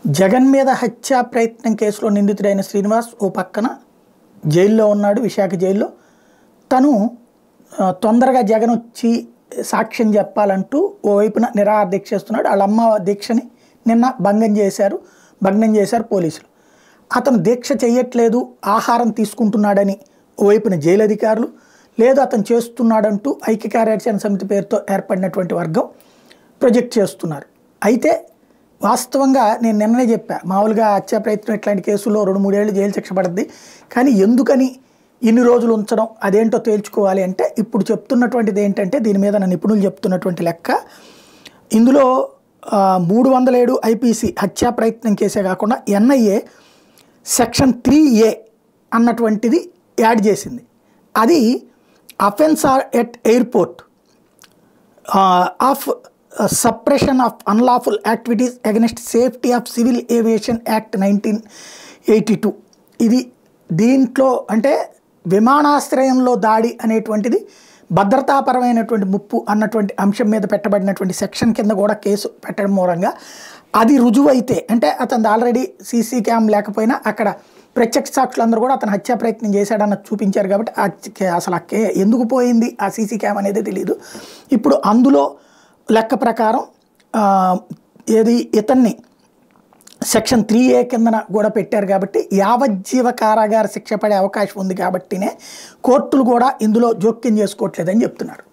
జగన్ మీద హత్యా ప్రయత్నం కేసులో నిందితుడైన శ్రీనివాస్ ఓ పక్కన జైల్లో ఉన్నాడు, విశాఖ జైల్లో. తను తొందరగా జగన్ వచ్చి సాక్ష్యం చెప్పాలంటూ ఓవైపున నిరాహార దీక్ష చేస్తున్నాడు. వాళ్ళ అమ్మ దీక్షని నిన్న భగ్నం చేశారు పోలీసులు. అతను దీక్ష చేయట్లేదు, ఆహారం తీసుకుంటున్నాడని ఓవైపున జైలు అధికారులు, లేదు అతను చేస్తున్నాడంటూ ఐక్య కార్యాచరణ సమితి పేరుతో ఏర్పడినటువంటి వర్గం ప్రొజెక్ట్ చేస్తున్నారు. అయితే వాస్తవంగా నేను నిన్ననే చెప్పా, మామూలుగా హత్యా ప్రయత్నం ఇట్లాంటి కేసుల్లో 2-3 ఏళ్ళు జైలు శిక్ష పడుద్ది, కానీ ఎందుకని ఇన్ని రోజులు ఉంచడం అదేంటో తేల్చుకోవాలి అంటే ఇప్పుడు చెప్తున్నటువంటిది ఏంటంటే దీని మీద నిపుణులు చెప్తున్నటువంటి లెక్క, ఇందులో 307 ఐపీసీ హత్యా ప్రయత్నం కేసే కాకుండా ఎన్ఐఏ సెక్షన్ 3A అన్నటువంటిది యాడ్ చేసింది. అది offence at airport of suppression of unlawful activities against safety of civil aviation act 1982. ఇది దీంట్లో అంటే విమానాశ్రయంలో దాడి అనేటువంటిది భద్రతాపరమైనటువంటి ముప్పు అన్నటువంటి అంశం మీద పెట్టబడినటువంటి సెక్షన్ కింద కూడా కేసు పెట్టడం మూలంగా అది రుజువైతే, అంటే అతను ఆల్రెడీ సీసీ క్యామ్ లేకపోయినా అక్కడ ప్రత్యక్ష సాక్షులందరూ కూడా అతను హత్యా ప్రయత్నం చేశాడన్న చూపించారు కాబట్టి అసలు ఎందుకు పోయింది ఆ సీసీ క్యామ్ అనేది తెలియదు. ఇప్పుడు అందులో లెక్క ప్రకారం ఇతన్ని సెక్షన్ 3A కిందన కూడా పెట్టారు కాబట్టి యావజ్జీవ కారాగార శిక్ష పడే అవకాశం ఉంది కాబట్టినే కోర్టులు కూడా ఇందులో జోక్యం చేసుకోవట్లేదని చెప్తున్నారు.